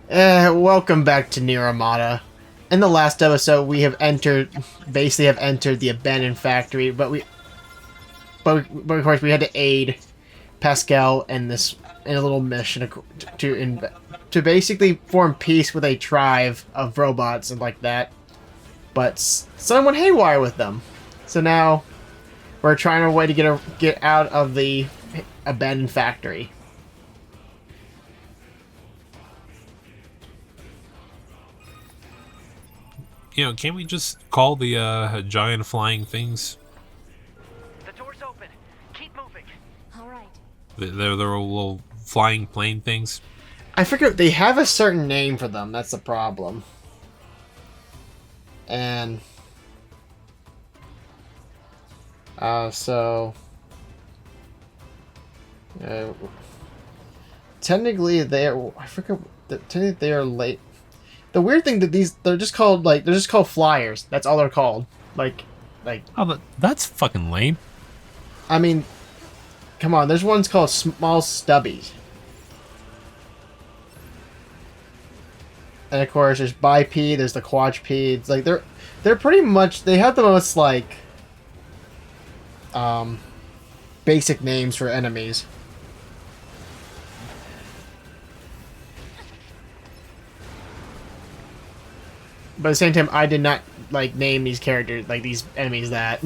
Welcome back to Neir Automata. In the last episode, we have basically entered the abandoned factory, but of course we had to aid Pascal in a little mission to basically form peace with a tribe of robots and like that. But someone went haywire with them, so now we're trying our way to get out of the abandoned factory. Can't we just call the giant flying things? The door's open. Keep moving. All right. They're little flying plane things. I forget, they have a certain name for them, that's the problem. And technically technically they are late. The weird thing that they're just called flyers. That's all they're called. Like Oh, that's fucking lame. I mean, come on, there's ones called small stubbies. And of course, there's biped, there's the quadrupeds. Like they're pretty much, they have the most basic names for enemies. But at the same time, I did not name these characters, these enemies that.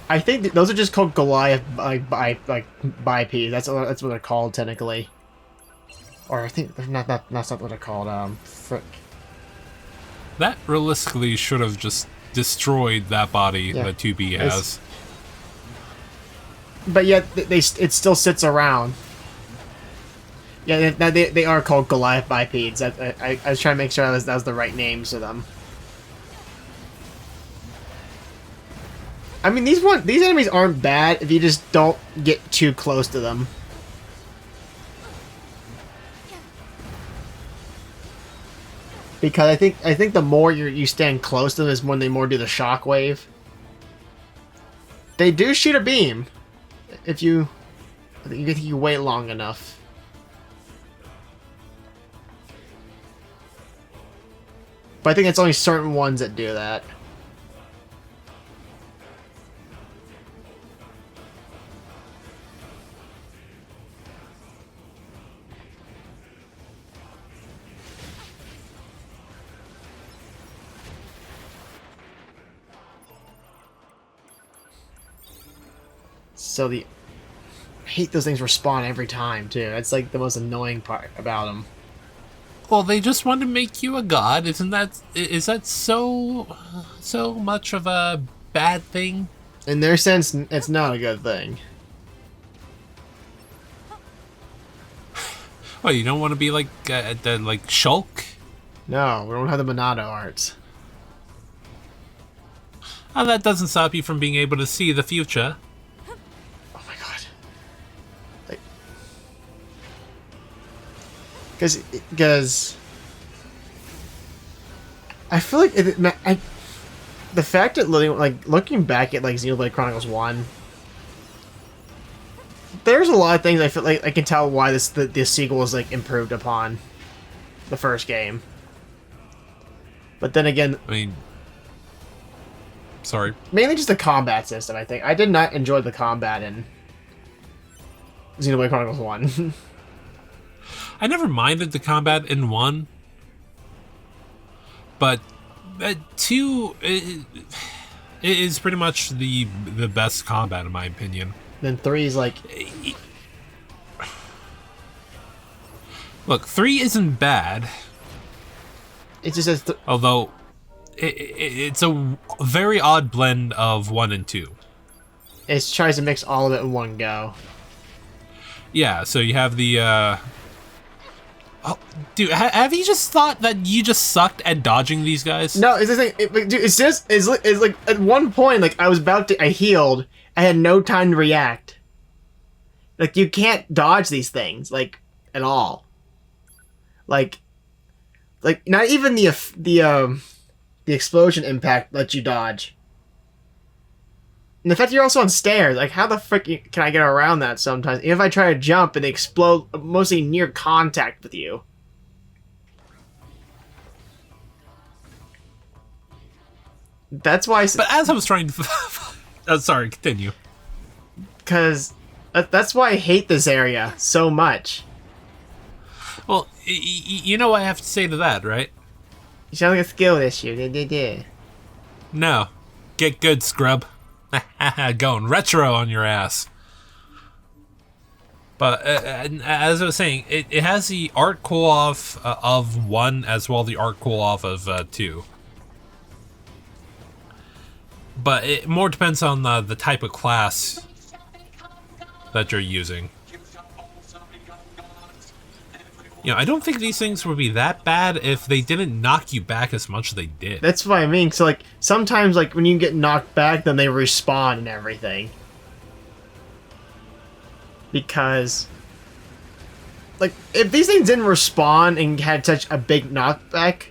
I think those are just called Goliath bipeds. That's what they're called technically. Or I think that's not what they're called. Frick. That realistically should have just destroyed that body Yeah. that 2B has. But yet it still sits around. Yeah, they are called Goliath bipeds. I was trying to make sure that was the right names for them. I mean, these enemies aren't bad if you just don't get too close to them. Because I think the more you stand close to them is when they more do the shockwave. They do shoot a beam if you wait long enough. But I think it's only certain ones that do that. So I hate those things respawn every time too. That's like the most annoying part about them. Well, they just want to make you a god. Is that so much of a bad thing? In their sense, it's not a good thing. Well, you don't want to be like Shulk? No, we don't have the Monado arts. Oh, that doesn't stop you from being able to see the future. Oh my god. Like, because I feel like the fact that looking back at Xenoblade Chronicles 1, there's a lot of things I feel like I can tell why the sequel is improved upon the first game. But then again, I mean, sorry. mainly just the combat system, I think. I did not enjoy the combat in Xenoblade Chronicles 1. I never minded the combat in 1, but 2 is pretty much the best combat in my opinion. Then 3 is Look, 3 isn't bad, it just says although it's a very odd blend of 1 and 2. it tries to mix all of it in one go. Yeah, so you have the oh, dude, have you just thought that you just sucked at dodging these guys? No, it's the thing. It's like at one point, I healed. I had no time to react. Like, you can't dodge these things at all. Like not even the explosion impact lets you dodge. And the fact that you're also on stairs, like, how the frick can I get around that sometimes? Even if I try to jump and they explode mostly near contact with you. That's why... But as I was trying to... sorry, continue. Because that's why I hate this area so much. Well, you know what I have to say to that, right? You sound like a skill issue. No. Get good, scrub. Going retro on your ass. But as I was saying, it has the art cool-off of 1 as well the art cool-off of 2. But it more depends on the type of class that you're using. You know, I don't think these things would be that bad if they didn't knock you back as much as they did. That's what I mean. So, like, sometimes, like, when you get knocked back, then they respawn and everything. Because, like, if these things didn't respawn and had such a big knockback,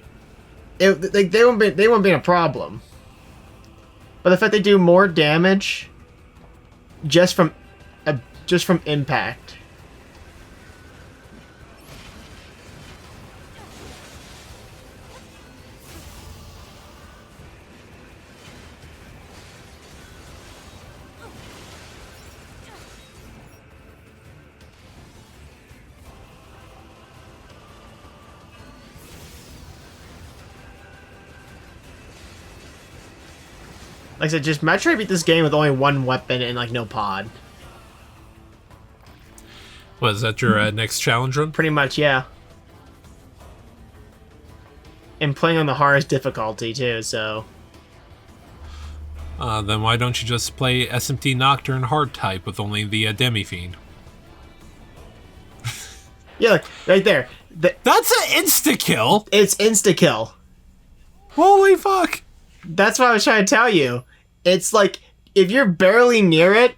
they wouldn't be a problem. But the fact they do more damage just from impact. Like I said, just try to beat this game with only one weapon and, like, no pod. What, is that your next challenge run? Pretty much, yeah. And playing on the hardest difficulty, too, so... Then why don't you just play SMT Nocturne hard type with only the Demi-Fiend? Yeah, look, right there. That's an insta-kill! It's insta-kill. Holy fuck! That's what I was trying to tell you. It's like, if you're barely near it,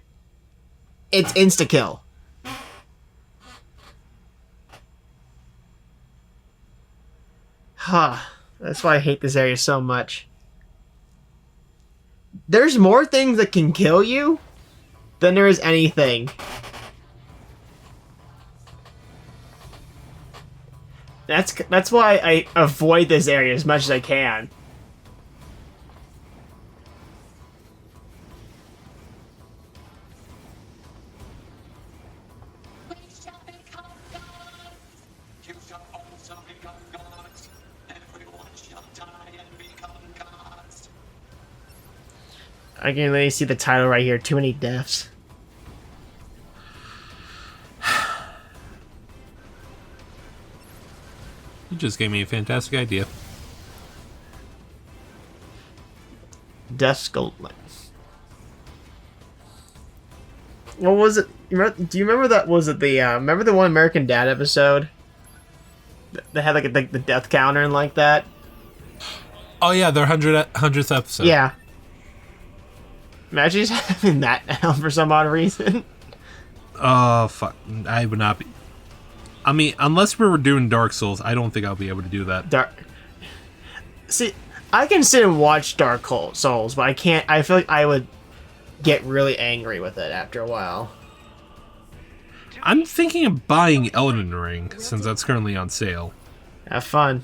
it's insta-kill. Huh. That's why I hate this area so much. There's more things that can kill you than there is anything. That's why I avoid this area as much as I can. I can literally see the title right here. Too many deaths. You just gave me a fantastic idea. Death Skull. What was it? Do you remember that? Was it the remember the One American Dad episode? They had like the death counter and like that. Oh yeah, their 100th episode. Yeah. Imagine just having that now for some odd reason. Oh fuck! I would not be. I mean, unless we were doing Dark Souls, I don't think I'll be able to do that. See, I can sit and watch Dark Souls, but I can't. I feel like I would get really angry with it after a while. I'm thinking of buying Elden Ring since that's currently on sale. Have fun.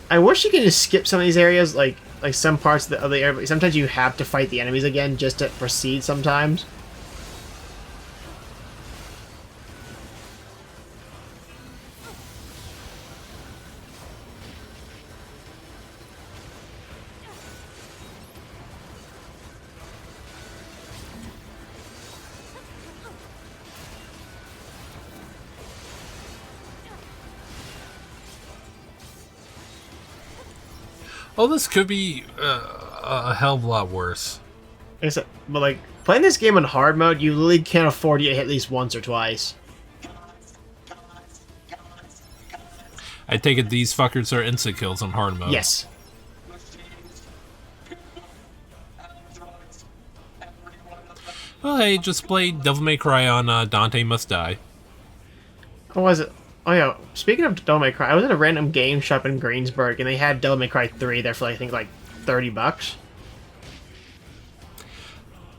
I wish you could just skip some of these areas, like some parts of the area, but sometimes you have to fight the enemies again just to proceed sometimes. Oh, this could be a hell of a lot worse. Like I said, but like playing this game on hard mode, you literally can't afford to get hit at least once or twice. I take it these fuckers are insta kills on hard mode. Yes. Well, hey, just play Devil May Cry on Dante Must Die. What was it? Oh yeah, speaking of Devil May Cry, I was at a random game shop in Greensburg, and they had Devil May Cry 3 there for like, I think like $30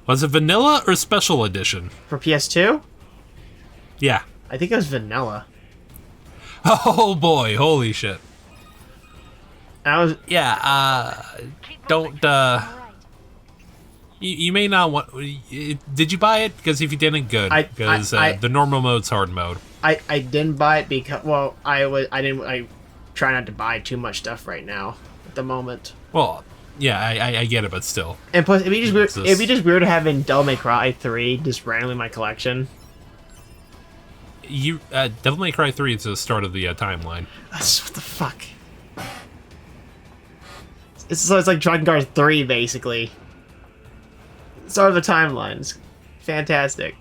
Was it vanilla or special edition? for PS2. Yeah. I think it was vanilla. Oh boy, holy shit. I was Yeah, don't, you may not want... Did you buy it? Because if you didn't, good. Because the normal mode's hard mode. I didn't buy it because, well, I try not to buy too much stuff right now at the moment. Well, yeah, I get it, but still. And plus, it'd be just weird having Devil May Cry 3 just randomly in my collection. Devil May Cry 3 is the start of the timeline. That's what the fuck. It's like Dragon Guard 3 basically. Start of the timeline. It's fantastic.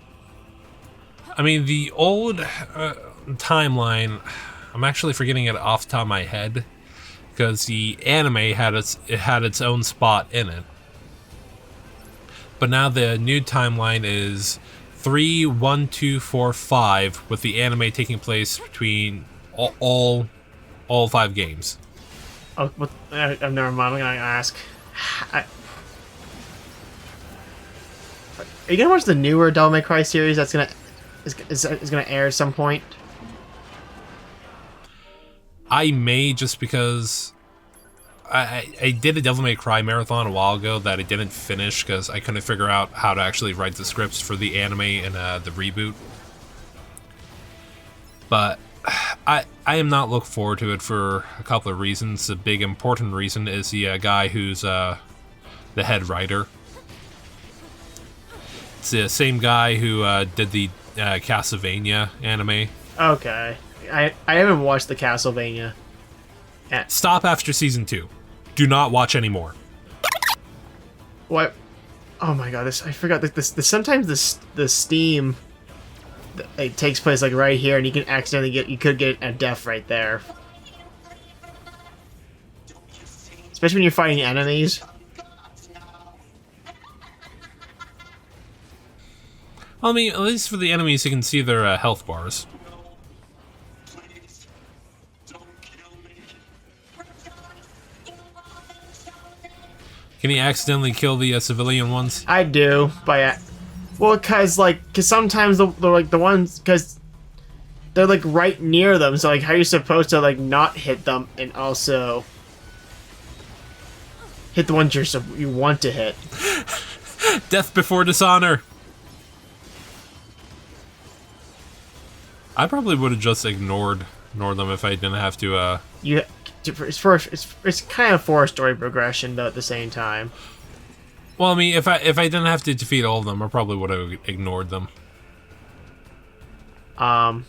I mean, the old timeline, I'm actually forgetting it off the top of my head, because the anime had its own spot in it. But now the new timeline is 3, 1, 2, 4, 5, with the anime taking place between all 5 games. Oh, never mind. I'm gonna ask. Are you gonna watch the newer Devil May Cry series that's gonna air at some point? I may, just because I did a Devil May Cry marathon a while ago that I didn't finish because I couldn't figure out how to actually write the scripts for the anime and the reboot. But I am not looking forward to it for a couple of reasons. A big important reason is the guy who's the head writer. It's the same guy who did the Castlevania anime. Okay. I haven't watched the Castlevania. Stop after season 2. Do not watch anymore. What? Oh my god! I forgot that this. Sometimes the Steam, it takes place like right here, and you can accidentally you could get a death right there. Especially when you're fighting enemies. Well, I mean, at least for the enemies, you can see their health bars. Can you accidentally kill the civilian ones? I do, but well, cause sometimes they're like the ones, cause they're like right near them. So like, how are you supposed to like not hit them and also hit the ones you want to hit? Death before dishonor. I probably would have just ignored them if I didn't have to. It's kind of for a story progression, though, at the same time. Well, I mean, if I didn't have to defeat all of them, I probably would have ignored them. Well,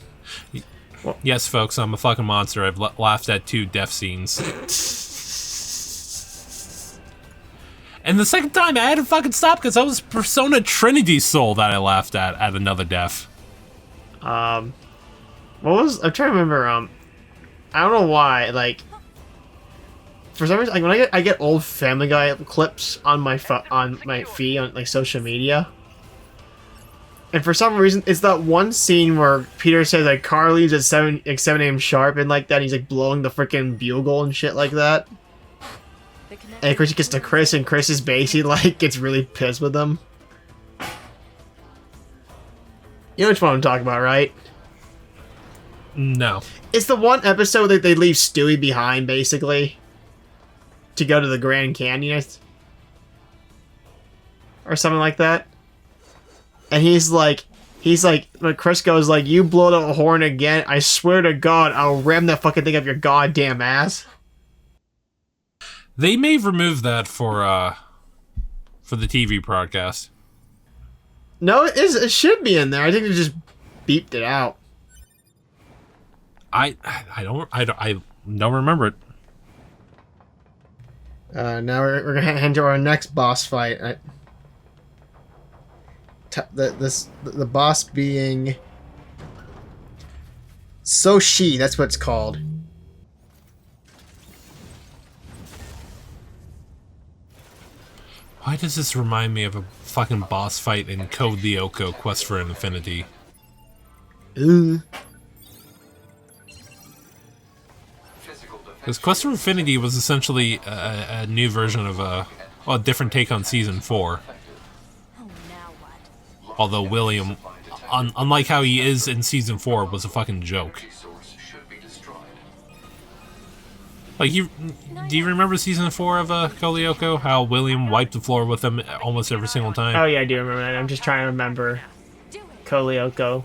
yes, folks, I'm a fucking monster. I've laughed at 2 death scenes. And the second time, I had to fucking stop because I was Persona Trinity Soul that I laughed at another death. I'm trying to remember. I don't know why. Like, for some reason, like when I get old Family Guy clips on my feed on like social media, and for some reason, it's that one scene where Peter says like car leaves at 7 a.m. sharp and like that. And he's like blowing the freaking bugle and shit like that. And of course, he gets to Chris, and Chris is basically like gets really pissed with him. You know which one I'm talking about, right? No. It's the one episode that they leave Stewie behind, basically, to go to the Grand Canyon, or something like that. And he's like, when Chris goes like, "You blow the horn again, I swear to God, I'll ram that fucking thing up your goddamn ass." They may remove that for the TV broadcast. No, it should be in there. I think they just beeped it out. I don't remember it. Now we're gonna head to our next boss fight. The boss being Soshi. That's what it's called. Why does this remind me of a fucking boss fight in Code Lyoko Quest for Infinity? Ooh. Because Quest for Infinity was essentially a new version of a different take on Season 4. Oh, now what? Although William, unlike how he is in Season 4, was a fucking joke. Like, do you remember Season 4 of Kolyoko? How William wiped the floor with him almost every single time? Oh yeah, I do remember that. I'm just trying to remember Do it. Kolyoko.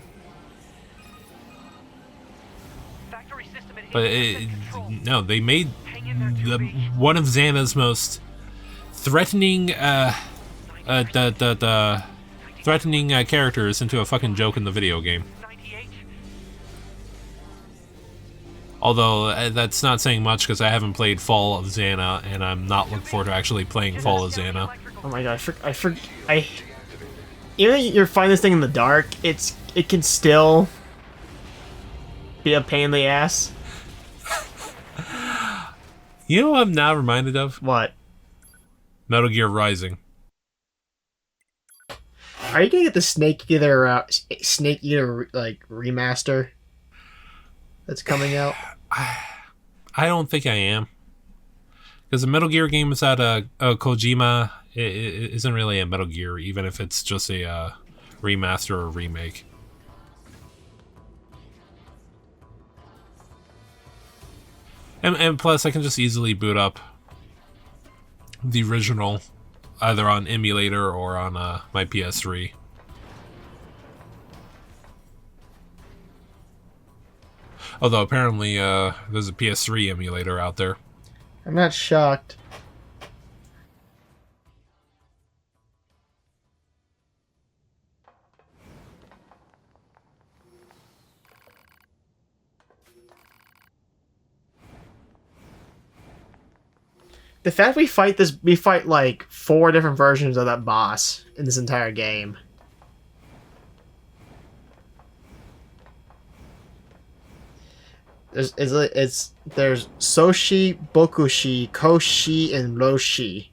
Factory system at But 80% control. no, they made Hang in there, 2B. one of Xana's most threatening, threatening characters into a fucking joke in the video game. 98. Although that's not saying much because I haven't played Fall of Xana, and I'm not looking forward to actually playing Fall of Xana. Oh my god, even if you're fighting this thing in the dark, it can still be a pain in the ass. You know what I'm now reminded of? What? Metal Gear Rising. Are you gonna get the Snake Eater like remaster that's coming out? I don't think I am. Because the Metal Gear game is at Kojima. It isn't really a Metal Gear, even if it's just a remaster or remake. And plus, I can just easily boot up the original, either on emulator or on my PS3. Although apparently there's a PS3 emulator out there. I'm not shocked. The fact we fight like 4 different versions of that boss in this entire game. There's Soshi, Bokushi, Koshi, and Roshi.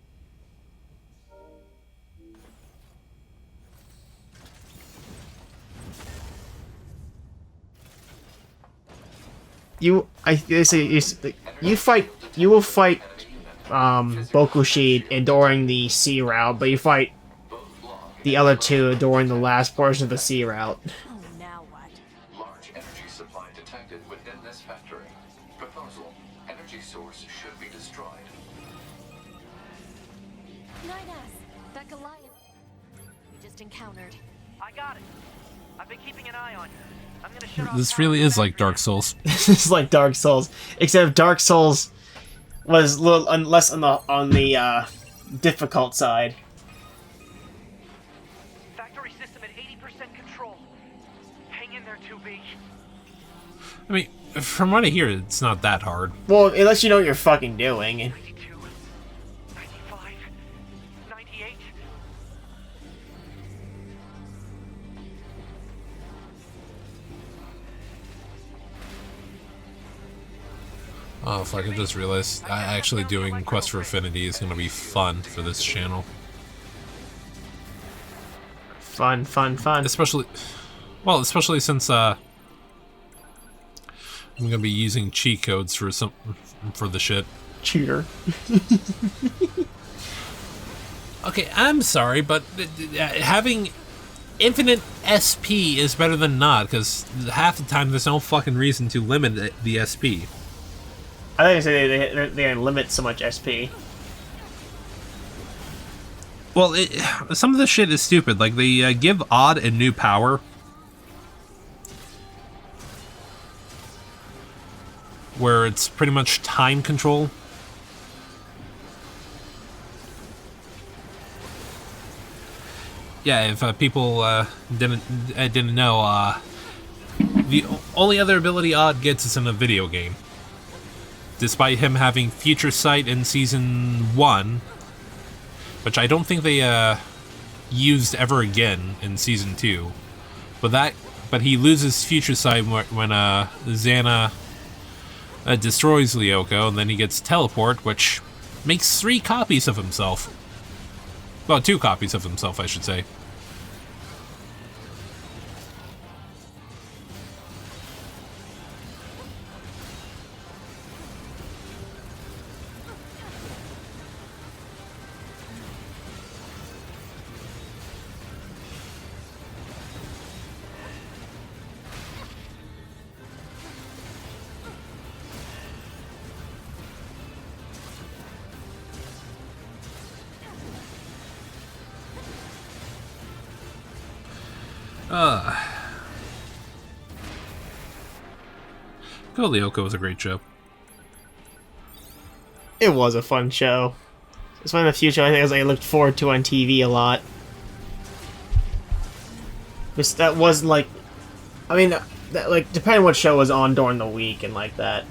You will fight Bokushi during the C route, but you fight the other 2 during the last portion of the C route. Oh, now what? Large energy supply detected within this factory. Proposal: energy source should be destroyed. Nine-S, that Goliath we just encountered. I got it. I've been keeping an eye on you. I'm gonna shut off This power really to the is like factory Dark now. Souls. This is like Dark Souls, except Dark Souls was a little less on the difficult side. Factory system at 80% control. Hang in there, 2B. I mean, from what I hear, it's not that hard. Well, unless you know what you're fucking doing. 92, 95, 98. Oh, fuck, I just realized actually doing Quest for Affinity is going to be fun for this channel. Fun. Especially since I'm going to be using cheat codes for the shit. Cheater. Okay, I'm sorry, but having infinite SP is better than not, because half the time there's no fucking reason to limit the SP. I think they limit so much SP. Well, some of the shit is stupid. Like, they give Odd a new power. Where it's pretty much time control. Yeah, if people didn't know, the only other ability Odd gets is in a video game. Despite him having Future Sight in Season 1, which I don't think they used ever again in Season 2. But he loses Future Sight when Xana destroys Lyoko, and then he gets Teleport, which makes 3 copies of himself. Well, 2 copies of himself, I should say. Go Lyoko was a great show. It was a fun show. It's one of the few shows I think I looked forward to on TV a lot. Because that was like, I mean, that, like depending what show was on during the week and like that.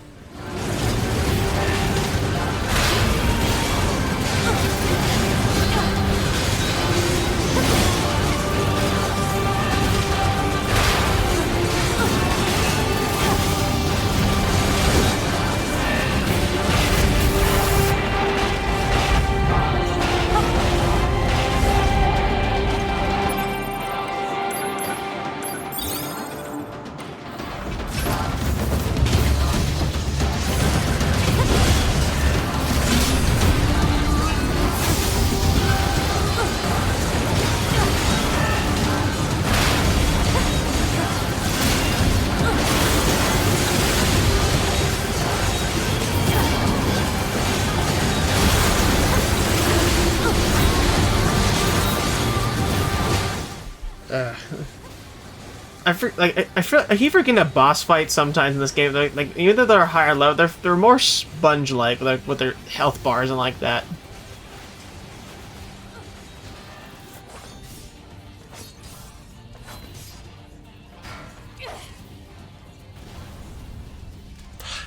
I keep forgetting that boss fights sometimes in this game. Like even though they're higher level, they're more sponge-like with their health bars and like that.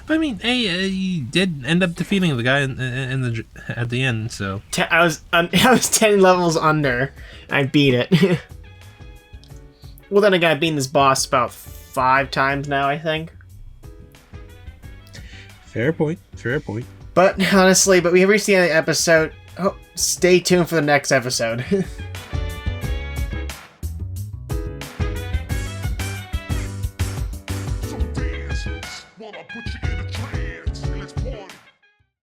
But I mean, hey, you did end up defeating the guy in the at the end, so I was 10 levels under. I beat it. Well, then again, I've beaten this boss about 5 times now, I think. fair point. Fair point. But honestly, we have reached the end of the episode. Oh, stay tuned for the next episode. So dance, while I put you in a